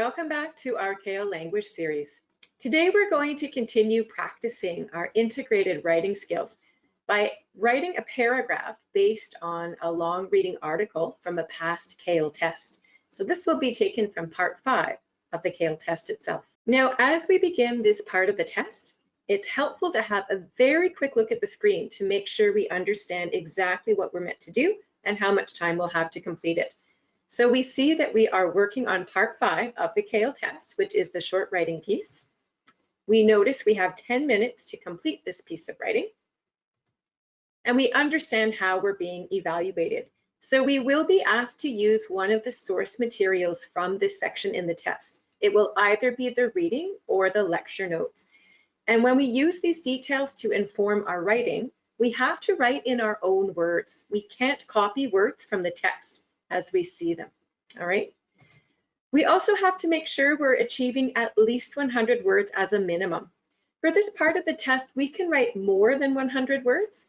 Welcome back to our CAEL language series. Today we're going to continue practicing our integrated writing skills by writing a paragraph based on a long reading article from a past CAEL test. So this will be taken from part 5 of the CAEL test itself. Now, as we begin this part of the test, it's helpful to have a very quick look at the screen to make sure we understand exactly what we're meant to do and how much time we'll have to complete it. So we see that we are working on part 5 of the CAEL test, which is the short writing piece. We notice we have 10 minutes to complete this piece of writing. And we understand how we're being evaluated. So we will be asked to use one of the source materials from this section in the test. It will either be the reading or the lecture notes. And when we use these details to inform our writing, we have to write in our own words. We can't copy words from the text as we see them, all right? We also have to make sure we're achieving at least 100 words as a minimum. For this part of the test, we can write more than 100 words,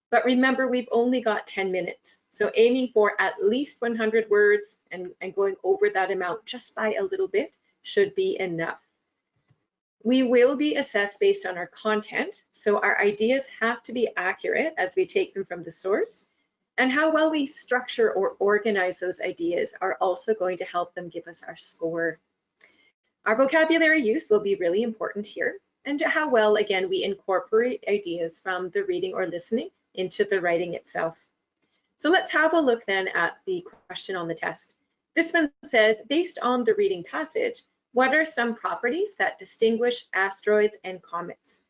but remember, we've only got 10 minutes. So aiming for at least 100 words and going over that amount just by a little bit should be enough. We will be assessed based on our content, so our ideas have to be accurate as we take them from the source. And how well we structure or organize those ideas are also going to help them give us our score. Our vocabulary use will be really important here, and how well, again, we incorporate ideas from the reading or listening into the writing itself. So let's have a look then at the question on the test. This one says, based on the reading passage, what are some properties that distinguish asteroids and comets?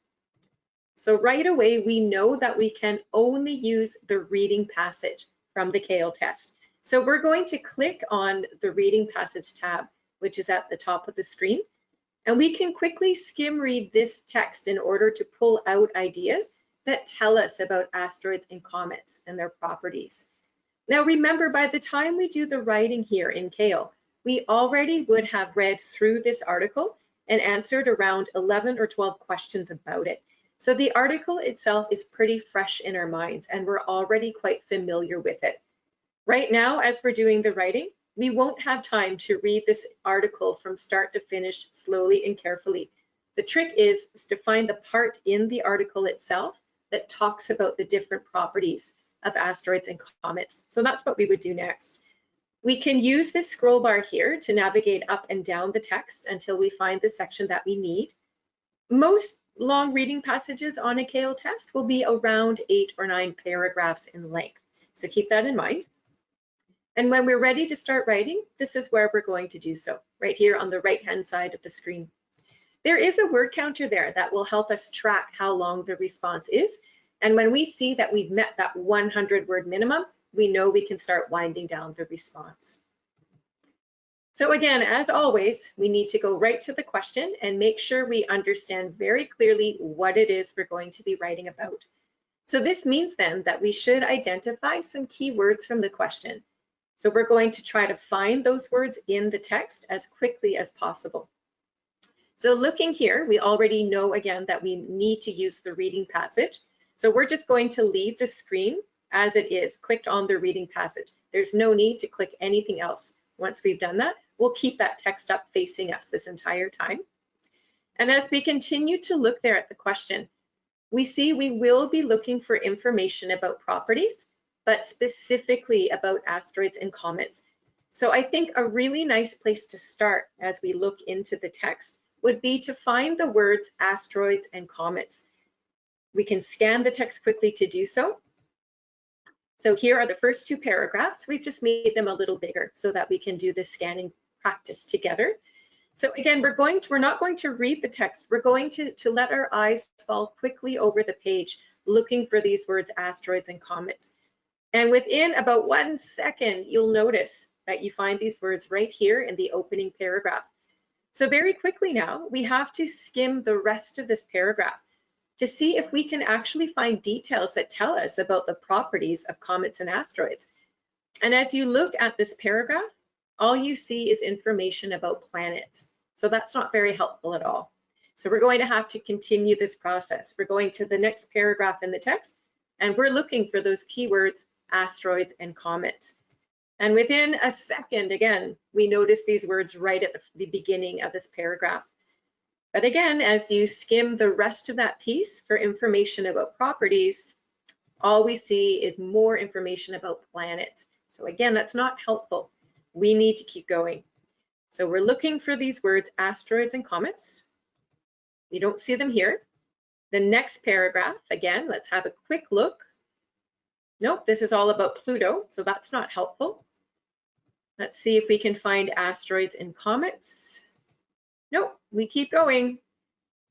So right away, we know that we can only use the reading passage from the CAEL test. So we're going to click on the reading passage tab, which is at the top of the screen, and we can quickly skim read this text in order to pull out ideas that tell us about asteroids and comets and their properties. Now remember, by the time we do the writing here in CAEL, we already would have read through this article and answered around 11 or 12 questions about it. So the article itself is pretty fresh in our minds and we're already quite familiar with it. Right now, as we're doing the writing, we won't have time to read this article from start to finish slowly and carefully. The trick is to find the part in the article itself that talks about the different properties of asteroids and comets. So that's what we would do next. We can use this scroll bar here to navigate up and down the text until we find the section that we need. Most long reading passages on a CAEL test will be around 8 or 9 paragraphs in length. So keep that in mind. And when we're ready to start writing, this is where we're going to do so, right here on the right-hand side of the screen. There is a word counter there that will help us track how long the response is. And when we see that we've met that 100 word minimum, we know we can start winding down the response. So again, as always, we need to go right to the question and make sure we understand very clearly what it is we're going to be writing about. So this means then that we should identify some key words from the question. So we're going to try to find those words in the text as quickly as possible. So looking here, we already know again that we need to use the reading passage. So we're just going to leave the screen as it is, clicked on the reading passage. There's no need to click anything else. Once we've done that, we'll keep that text up facing us this entire time. And as we continue to look there at the question, we see we will be looking for information about properties, but specifically about asteroids and comets. So I think a really nice place to start as we look into the text would be to find the words asteroids and comets. We can scan the text quickly to do so. So here are the first 2 paragraphs. We've just made them a little bigger so that we can do the scanning practice together. So again, we're not going to read the text. We're going to let our eyes fall quickly over the page, looking for these words, asteroids and comets. And within about 1 second, you'll notice that you find these words right here in the opening paragraph. So very quickly now, we have to skim the rest of this paragraph to see if we can actually find details that tell us about the properties of comets and asteroids. And as you look at this paragraph, all you see is information about planets. So that's not very helpful at all. So we're going to have to continue this process. We're going to the next paragraph in the text, and we're looking for those keywords, asteroids and comets. And within a second, again, we notice these words right at the beginning of this paragraph. But again, as you skim the rest of that piece for information about properties, all we see is more information about planets. So again, that's not helpful. We need to keep going. So we're looking for these words, asteroids and comets. We don't see them here. The next paragraph, again, let's have a quick look. Nope, this is all about Pluto, so that's not helpful. Let's see if we can find asteroids and comets. Nope, we keep going.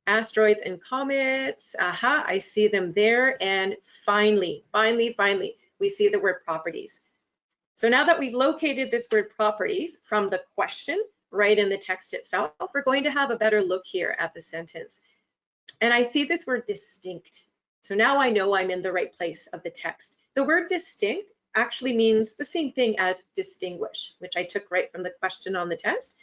Asteroids and comets, aha, I see them there. And finally, we see the word properties. So now that we've located this word properties from the question right in the text itself, we're going to have a better look here at the sentence. And I see this word distinct. So now I know I'm in the right place of the text. The word distinct actually means the same thing as distinguish, which I took right from the question on the test.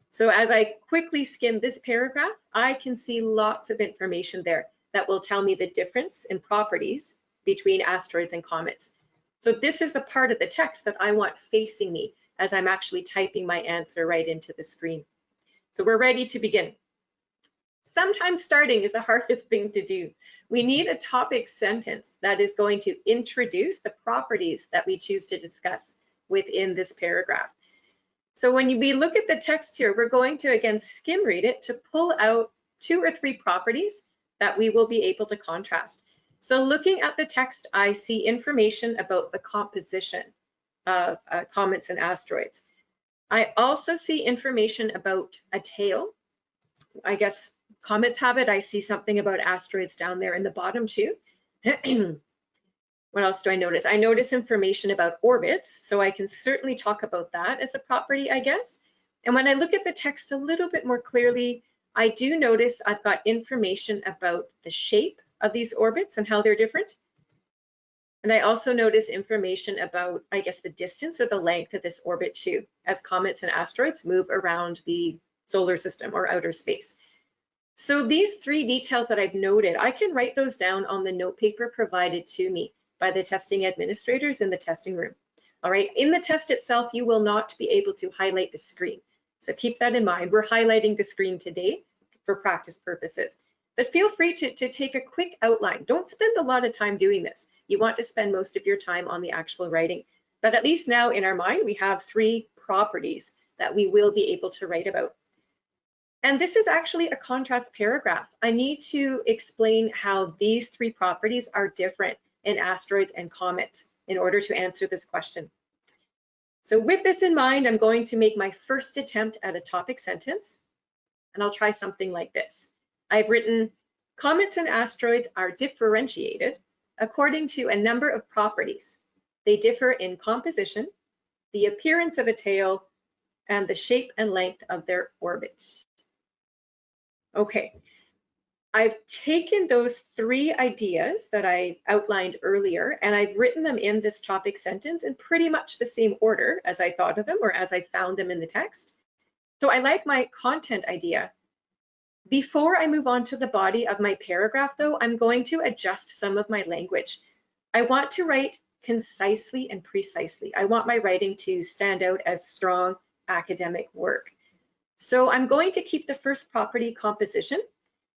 So as I quickly skim this paragraph, I can see lots of information there that will tell me the difference in properties between asteroids and comets. So this is the part of the text that I want facing me as I'm actually typing my answer right into the screen. So we're ready to begin. Sometimes starting is the hardest thing to do. We need a topic sentence that is going to introduce the properties that we choose to discuss within this paragraph. So when we look at the text here, we're going to again skim read it to pull out 2 or 3 properties that we will be able to contrast. So looking at the text, I see information about the composition of comets and asteroids. I also see information about a tail. I guess comets have it. I see something about asteroids down there in the bottom too. What else do I notice? I notice information about orbits, so I can certainly talk about that as a property, I guess. And when I look at the text a little bit more clearly, I do notice I've got information about the shape of these orbits and how they're different. And I also notice information about, I guess, the distance or the length of this orbit too, as comets and asteroids move around the solar system or outer space. So these 3 details that I've noted, I can write those down on the note paper provided to me by the testing administrators in the testing room. All right, in the test itself, you will not be able to highlight the screen. So keep that in mind. We're highlighting the screen today for practice purposes. But feel free to take a quick outline. Don't spend a lot of time doing this. You want to spend most of your time on the actual writing. But at least now in our mind, we have 3 properties that we will be able to write about. And this is actually a contrast paragraph. I need to explain how these 3 properties are different in asteroids and comets in order to answer this question. So with this in mind, I'm going to make my first attempt at a topic sentence, and I'll try something like this. I've written, comets and asteroids are differentiated according to a number of properties. They differ in composition, the appearance of a tail, and the shape and length of their orbit. Okay. I've taken those 3 ideas that I outlined earlier, and I've written them in this topic sentence in pretty much the same order as I thought of them or as I found them in the text. So I like my content idea. Before I move on to the body of my paragraph, though, I'm going to adjust some of my language. I want to write concisely and precisely. I want my writing to stand out as strong academic work. So I'm going to keep the first property, composition.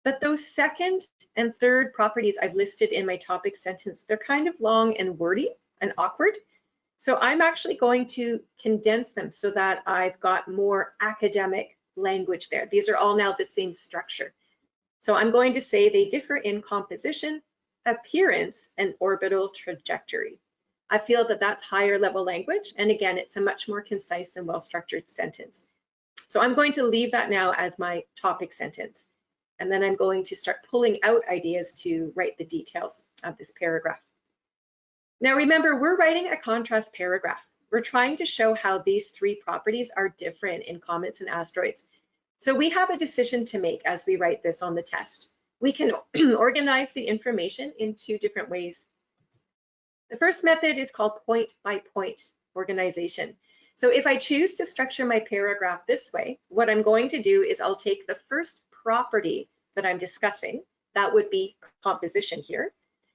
But those second and third properties I've listed in my topic sentence, they're kind of long and wordy and awkward. So I'm actually going to condense them so that I've got more academic language there. These are all now the same structure. So I'm going to say they differ in composition, appearance, and orbital trajectory. I feel that that's higher level language. And again, it's a much more concise and well-structured sentence. So I'm going to leave that now as my topic sentence. And then I'm going to start pulling out ideas to write the details of this paragraph. Now remember, we're writing a contrast paragraph. We're trying to show how these 3 properties are different in comets and asteroids. So we have a decision to make as we write this on the test. We can organize the information in 2 different ways. The first method is called point-by-point organization. So if I choose to structure my paragraph this way, what I'm going to do is I'll take the first property that I'm discussing, that would be composition here,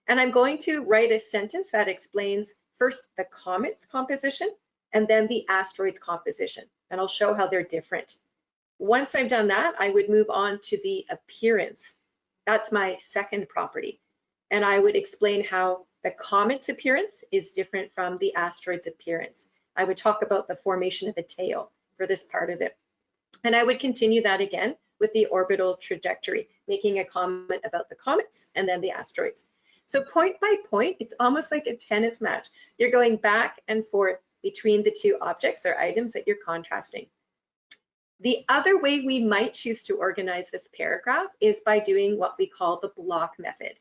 and I'm going to write a sentence that explains first the comet's composition, and then the asteroid's composition. And I'll show how they're different. Once I've done that, I would move on to the appearance. That's my second property. And I would explain how the comet's appearance is different from the asteroid's appearance. I would talk about the formation of a tail for this part of it. And I would continue that again with the orbital trajectory, making a comment about the comets and then the asteroids. So point by point, it's almost like a tennis match. You're going back and forth between the two objects or items that you're contrasting. The other way we might choose to organize this paragraph is by doing what we call the block method.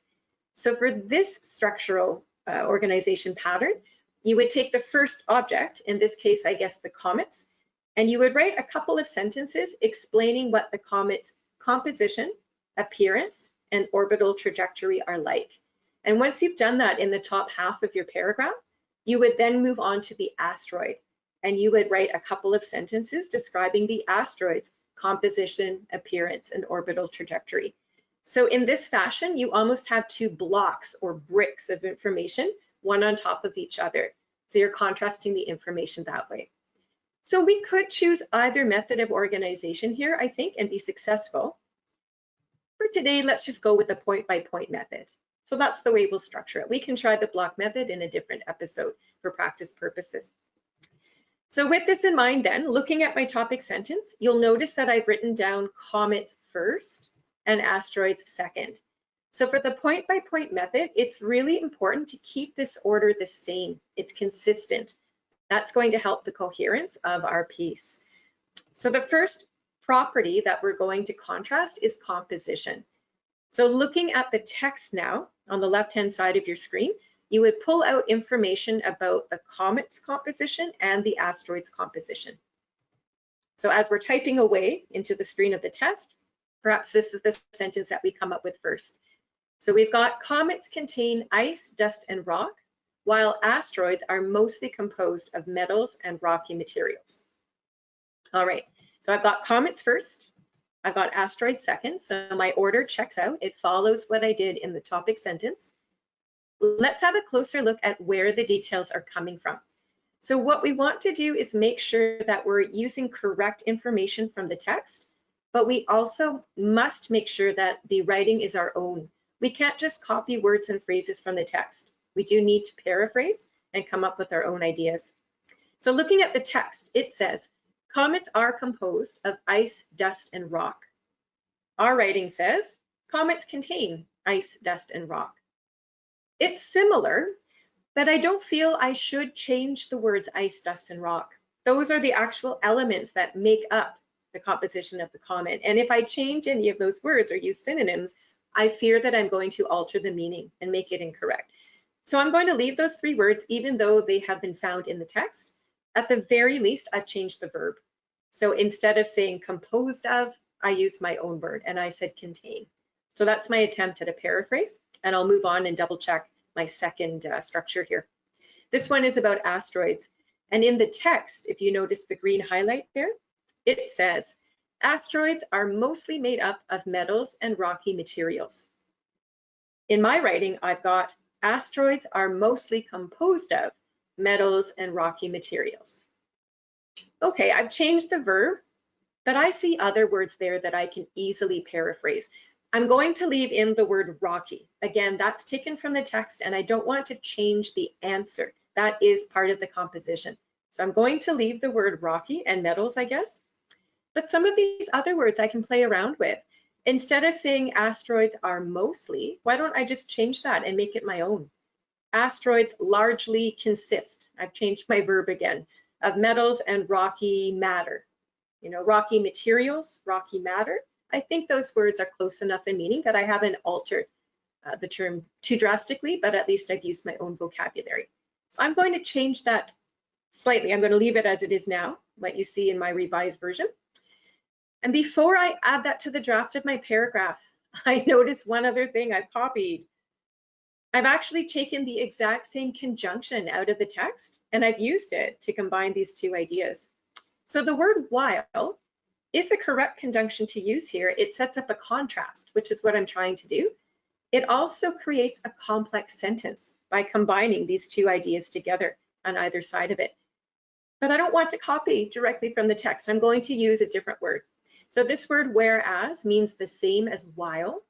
So for this structural organization pattern, you would take the first object, in this case, I guess the comets, and you would write a couple of sentences explaining what the comet's composition, appearance, and orbital trajectory are like. And once you've done that in the top half of your paragraph, you would then move on to the asteroid, and you would write a couple of sentences describing the asteroid's composition, appearance, and orbital trajectory. So in this fashion, you almost have two blocks or bricks of information, one on top of each other. So you're contrasting the information that way. So we could choose either method of organization here, I think, and be successful. For today, let's just go with the point-by-point method. So that's the way we'll structure it. We can try the block method in a different episode for practice purposes. So with this in mind then, looking at my topic sentence, you'll notice that I've written down comets first and asteroids second. So for the point-by-point method, it's really important to keep this order the same. It's consistent. That's going to help the coherence of our piece. So the first property that we're going to contrast is composition. So looking at the text now on the left-hand side of your screen, you would pull out information about the comet's composition and the asteroid's composition. So as we're typing away into the screen of the test, perhaps this is the sentence that we come up with first. So we've got comets contain ice, dust, and rock, while asteroids are mostly composed of metals and rocky materials. All right, so I've got comets first, I've got asteroids second, so my order checks out. It follows what I did in the topic sentence. Let's have a closer look at where the details are coming from. So what we want to do is make sure that we're using correct information from the text, but we also must make sure that the writing is our own. We can't just copy words and phrases from the text. We do need to paraphrase and come up with our own ideas. So looking at the text, it says, comets are composed of ice, dust, and rock. Our writing says, comets contain ice, dust, and rock. It's similar, but I don't feel I should change the words ice, dust, and rock. Those are the actual elements that make up the composition of the comet. And if I change any of those words or use synonyms, I fear that I'm going to alter the meaning and make it incorrect. So I'm going to leave those three words, even though they have been found in the text. At the very least, I've changed the verb. So instead of saying composed of, I used my own word and I said contain. So that's my attempt at a paraphrase, and I'll move on and double check my second structure here. This one is about asteroids. And in the text, if you notice the green highlight there, it says, asteroids are mostly made up of metals and rocky materials. In my writing, I've got asteroids are mostly composed of metals and rocky materials. Okay, I've changed the verb, but I see other words there that I can easily paraphrase. I'm going to leave in the word rocky. Again, that's taken from the text and I don't want to change the answer. That is part of the composition. So I'm going to leave the word rocky and metals, I guess. But some of these other words I can play around with. Instead of saying asteroids are mostly, why don't I just change that and make it my own? Asteroids largely consist, I've changed my verb again, of metals and rocky matter. You know, rocky materials, rocky matter. I think those words are close enough in meaning that I haven't altered the term too drastically, but at least I've used my own vocabulary. So I'm going to change that slightly. I'm going to leave it as it is now, what you see in my revised version. And before I add that to the draft of my paragraph, I noticed one other thing I've copied. I've actually taken the exact same conjunction out of the text and I've used it to combine these two ideas. So the word while is the correct conjunction to use here. It sets up a contrast, which is what I'm trying to do. It also creates a complex sentence by combining these two ideas together on either side of it. but I don't want to copy directly from the text. I'm going to use a different word. So this word whereas means the same as while.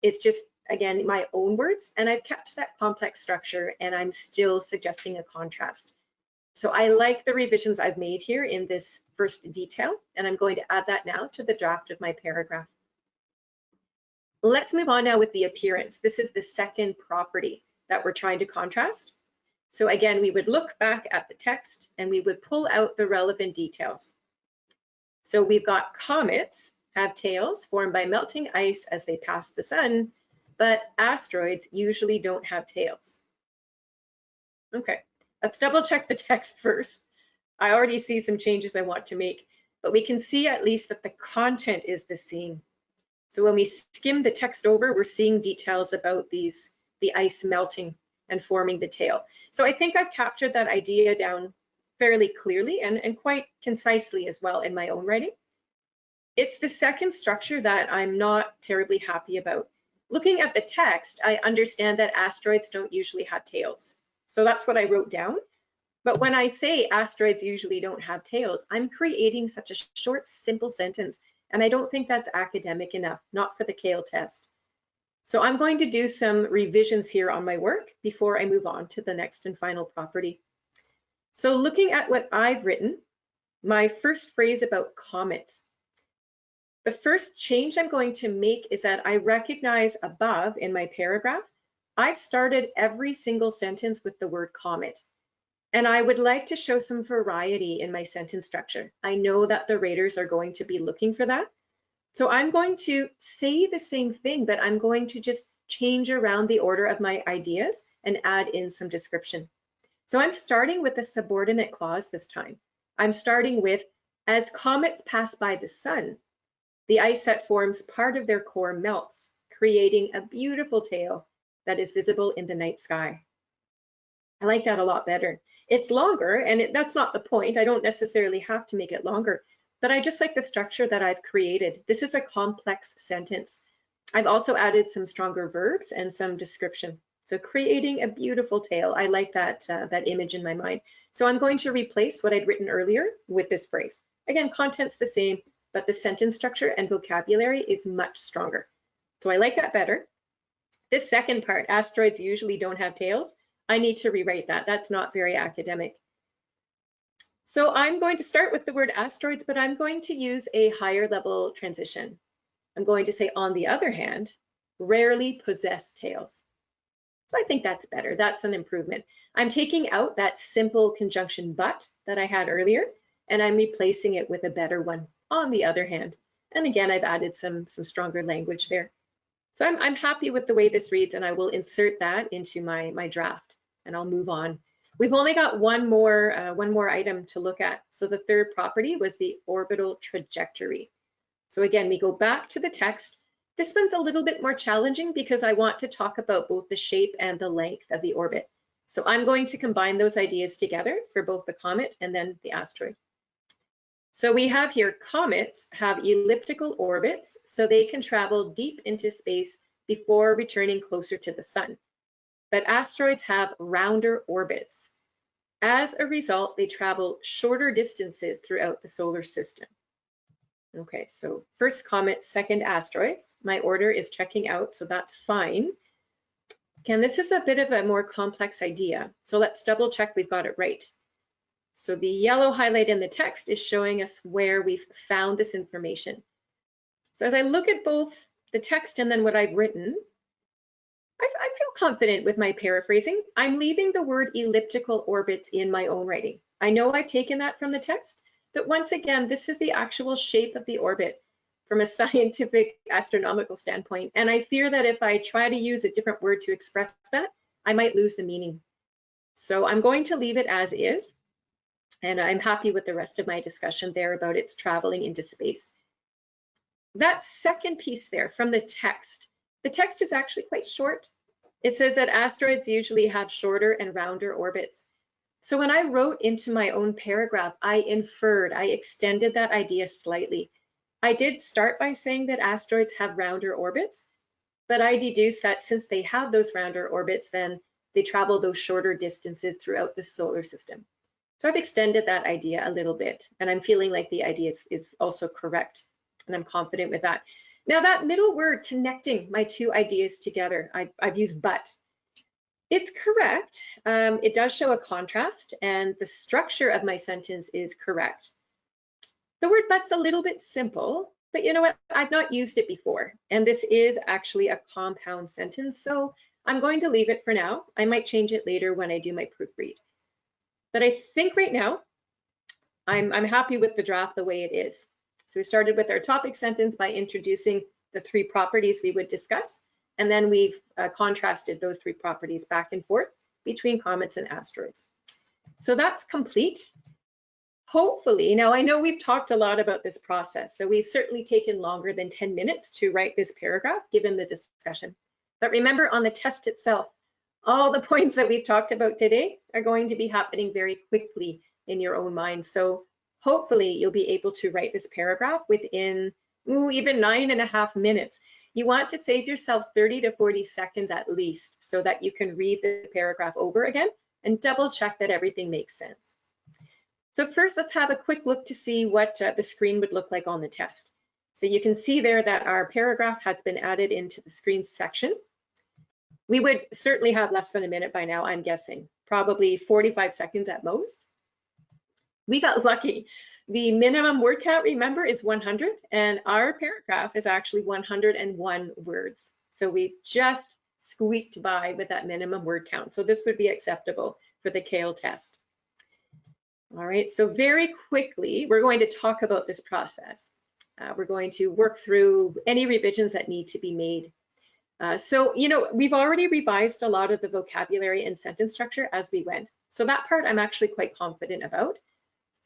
It's just, again, my own words, and I've kept that complex structure, and I'm still suggesting a contrast. So I like the revisions I've made here in this first detail, and I'm going to add that now to the draft of my paragraph. Let's move on now with the appearance. This is the second property that we're trying to contrast. So again, we would look back at the text and we would pull out the relevant details. So we've got comets have tails formed by melting ice as they pass the sun, but asteroids usually don't have tails. Okay, let's double check the text first. I already see some changes I want to make, but we can see at least that the content is the same. So when we skim the text over, we're seeing details about the ice melting and forming the tail. So I think I've captured that idea down fairly clearly and quite concisely as well in my own writing. It's the second structure that I'm not terribly happy about. Looking at the text, I understand that asteroids don't usually have tails. So that's what I wrote down. But when I say asteroids usually don't have tails, I'm creating such a short, simple sentence, and I don't think that's academic enough, not for the CAEL test. So I'm going to do some revisions here on my work before I move on to the next and final property. So looking at what I've written, my first phrase about comets. The first change I'm going to make is that I recognize above in my paragraph, I've started every single sentence with the word comet. And I would like to show some variety in my sentence structure. I know that the raters are going to be looking for that. So I'm going to say the same thing, but I'm going to just change around the order of my ideas and add in some description. So I'm starting with a subordinate clause this time. I'm starting with, as comets pass by the sun, the ice that forms part of their core melts, creating a beautiful tail that is visible in the night sky. I like that a lot better. It's longer, and that's not the point. I don't necessarily have to make it longer, but I just like the structure that I've created. This is a complex sentence. I've also added some stronger verbs and some description. So creating a beautiful tail. I like that, that image in my mind. So I'm going to replace what I'd written earlier with this phrase. Again, content's the same, but the sentence structure and vocabulary is much stronger. So I like that better. This second part, asteroids usually don't have tails. I need to rewrite that. That's not very academic. So I'm going to start with the word asteroids, but I'm going to use a higher level transition. I'm going to say, on the other hand, rarely possess tails. So I think that's better. That's an improvement. I'm taking out that simple conjunction but that I had earlier, and I'm replacing it with a better one, on the other hand. And again, I've added some stronger language there. So I'm happy with the way this reads, and I will insert that into my draft, and I'll move on. We've only got one more item to look at. So the third property was the orbital trajectory. So again, we go back to the text. This one's a little bit more challenging because I want to talk about both the shape and the length of the orbit. So I'm going to combine those ideas together for both the comet and then the asteroid. So we have here, comets have elliptical orbits, so they can travel deep into space before returning closer to the sun. But asteroids have rounder orbits. As a result, they travel shorter distances throughout the solar system. Okay, so first comets, second asteroids. My order is checking out, so that's fine. Again, this is a bit of a more complex idea, so let's double check we've got it right. So the yellow highlight in the text is showing us where we've found this information. So as I look at both the text and then what I've written, I feel confident with my paraphrasing. I'm leaving the word elliptical orbits in my own writing. I know I've taken that from the text, but once again, this is the actual shape of the orbit from a scientific astronomical standpoint. And I fear that if I try to use a different word to express that, I might lose the meaning. So I'm going to leave it as is. And I'm happy with the rest of my discussion there about its traveling into space. That second piece there from the text is actually quite short. It says that asteroids usually have shorter and rounder orbits. So when I wrote into my own paragraph, I extended that idea slightly. I did start by saying that asteroids have rounder orbits, but I deduced that since they have those rounder orbits, then they travel those shorter distances throughout the solar system. So I've extended that idea a little bit, and I'm feeling like the idea is also correct, and I'm confident with that. Now that middle word connecting my two ideas together, I've used but. It's correct. It does show a contrast, and the structure of my sentence is correct. The word but's a little bit simple, but you know what? I've not used it before, and this is actually a compound sentence, so I'm going to leave it for now. I might change it later when I do my proofread. But I think right now, I'm happy with the draft the way it is. So we started with our topic sentence by introducing the three properties we would discuss, and then we've contrasted those three properties back and forth between comets and asteroids. So that's complete. Hopefully, now I know we've talked a lot about this process, so we've certainly taken longer than 10 minutes to write this paragraph given the discussion. But remember, on the test itself, all the points that we've talked about today are going to be happening very quickly in your own mind. So hopefully you'll be able to write this paragraph within even 9.5 minutes. You want to save yourself 30 to 40 seconds at least so that you can read the paragraph over again and double check that everything makes sense. So first, let's have a quick look to see what the screen would look like on the test. So you can see there that our paragraph has been added into the screen section. We would certainly have less than a minute by now, I'm guessing, probably 45 seconds at most. We got lucky. The minimum word count, remember, is 100, and our paragraph is actually 101 words. So we just squeaked by with that minimum word count. So this would be acceptable for the CAEL test. All right, so very quickly, we're going to talk about this process. We're going to work through any revisions that need to be made. So, you know, we've already revised a lot of the vocabulary and sentence structure as we went. So that part I'm actually quite confident about.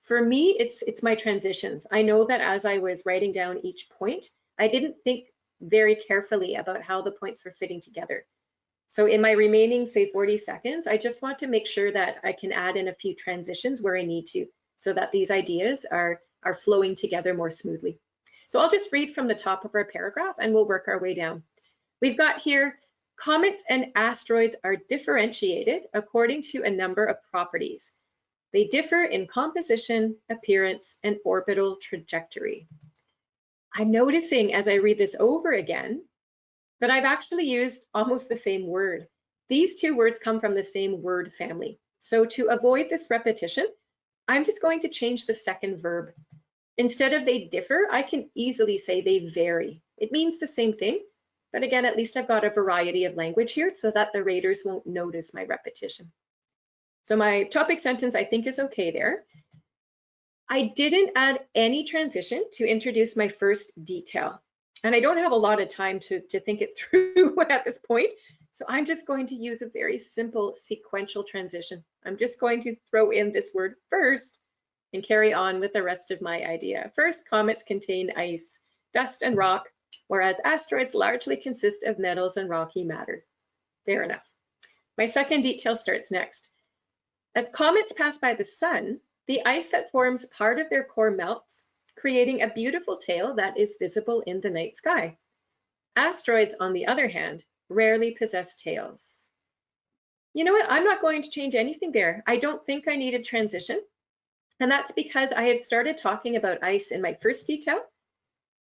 For me, it's my transitions. I know that as I was writing down each point, I didn't think very carefully about how the points were fitting together. So in my remaining, say, 40 seconds, I just want to make sure that I can add in a few transitions where I need to, so that these ideas are flowing together more smoothly. So I'll just read from the top of our paragraph and we'll work our way down. We've got here, comets and asteroids are differentiated according to a number of properties. They differ in composition, appearance, and orbital trajectory. I'm noticing as I read this over again, but I've actually used almost the same word. These two words come from the same word family. So to avoid this repetition, I'm just going to change the second verb. Instead of they differ, I can easily say they vary. It means the same thing, but again, at least I've got a variety of language here so that the raters won't notice my repetition. So my topic sentence, I think, is okay there. I didn't add any transition to introduce my first detail. And I don't have a lot of time to think it through at this point. So I'm just going to use a very simple sequential transition. I'm just going to throw in this word first and carry on with the rest of my idea. First, comets contain ice, dust, and rock, whereas asteroids largely consist of metals and rocky matter. Fair enough. My second detail starts next. As comets pass by the sun, the ice that forms part of their core melts, creating a beautiful tail that is visible in the night sky. Asteroids, on the other hand, rarely possess tails. You know what? I'm not going to change anything there. I don't think I needed transition. And that's because I had started talking about ice in my first detail,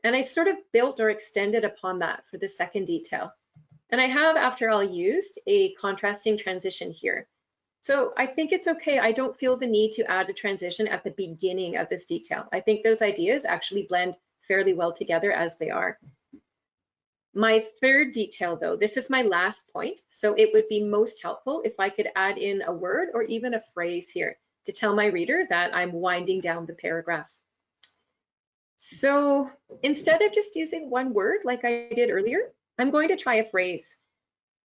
and I sort of built or extended upon that for the second detail. And I have, after all, used a contrasting transition here. So I think it's okay. I don't feel the need to add a transition at the beginning of this detail. I think those ideas actually blend fairly well together as they are. My third detail, though, this is my last point, so it would be most helpful if I could add in a word or even a phrase here to tell my reader that I'm winding down the paragraph. So instead of just using one word like I did earlier, I'm going to try a phrase.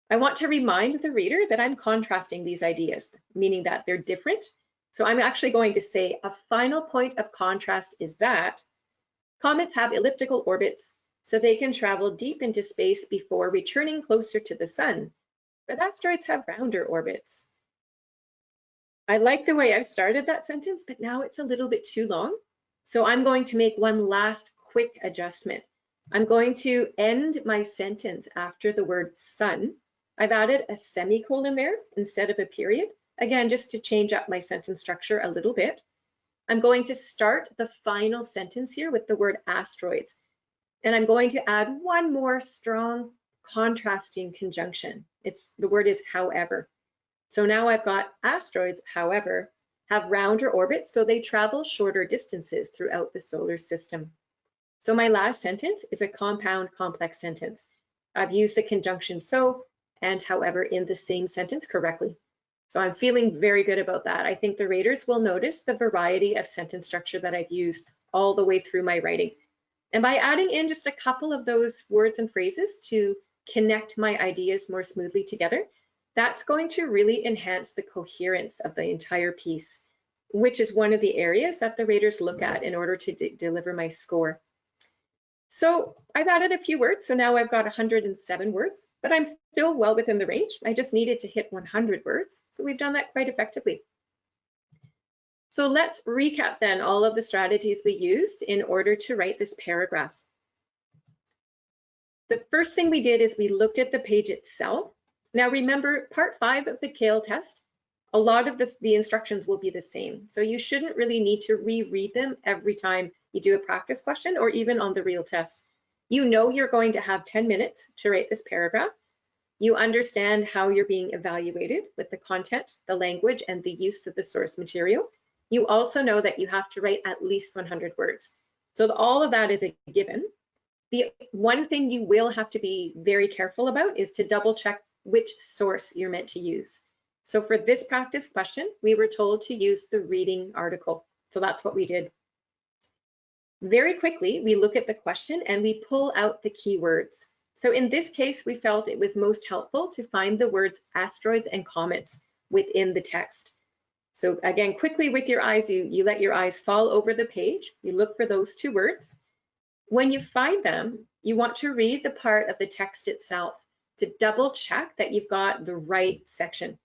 I want to remind the reader that I'm contrasting these ideas, meaning that they're different. So I'm actually going to say a final point of contrast is that comets have elliptical orbits, so they can travel deep into space before returning closer to the sun, but asteroids have rounder orbits. I like the way I've started that sentence, but now it's a little bit too long. So I'm going to make one last quick adjustment. I'm going to end my sentence after the word sun. I've added a semicolon there instead of a period. again, just to change up my sentence structure a little bit. I'm going to start the final sentence here with the word asteroids. And I'm going to add one more strong contrasting conjunction. The word is however. So now I've got asteroids, however, have rounder orbits, so they travel shorter distances throughout the solar system. So my last sentence is a compound complex sentence. I've used the conjunction so and however in the same sentence correctly. So I'm feeling very good about that. I think the raters will notice the variety of sentence structure that I've used all the way through my writing. And by adding in just a couple of those words and phrases to connect my ideas more smoothly together, that's going to really enhance the coherence of the entire piece, which is one of the areas that the raters look at in order to deliver my score. So I've added a few words, so now I've got 107 words, but I'm still well within the range. I just needed to hit 100 words, so we've done that quite effectively. So let's recap then all of the strategies we used in order to write this paragraph. The first thing we did is we looked at the page itself. Now remember, part 5 of the CAEL test, a lot of the instructions will be the same. So you shouldn't really need to reread them every time you do a practice question or even on the real test. You know you're going to have 10 minutes to write this paragraph. You understand how you're being evaluated with the content, the language, and the use of the source material. You also know that you have to write at least 100 words. So all of that is a given. The one thing you will have to be very careful about is to double check which source you're meant to use. So for this practice question, we were told to use the reading article. So that's what we did. Very quickly, we look at the question and we pull out the keywords. So in this case, we felt it was most helpful to find the words asteroids and comets within the text. So again, quickly with your eyes, you let your eyes fall over the page. You look for those two words. When you find them, you want to read the part of the text itself to double check that you've got the right section.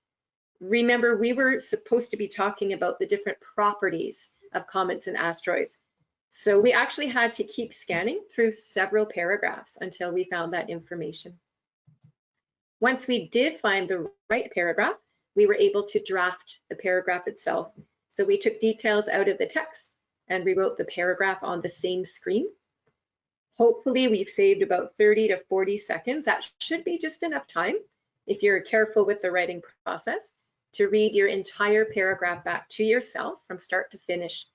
Remember, we were supposed to be talking about the different properties of comets and asteroids. So we actually had to keep scanning through several paragraphs until we found that information. Once we did find the right paragraph, we were able to draft the paragraph itself. So we took details out of the text and rewrote the paragraph on the same screen. Hopefully we've saved about 30 to 40 seconds. That should be just enough time, if you're careful with the writing process, to read your entire paragraph back to yourself from start to finish.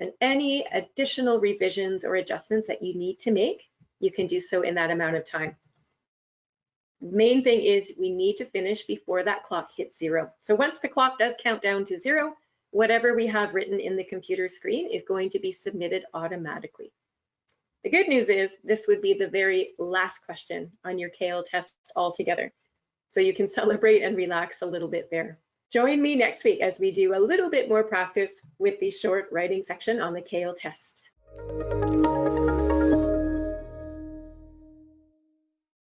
And any additional revisions or adjustments that you need to make, you can do so in that amount of time. Main thing is we need to finish before that clock hits 0. So once the clock does count down to 0, whatever we have written in the computer screen is going to be submitted automatically. The good news is this would be the very last question on your CAEL test altogether. So you can celebrate and relax a little bit there. Join me next week as we do a little bit more practice with the short writing section on the CAEL test.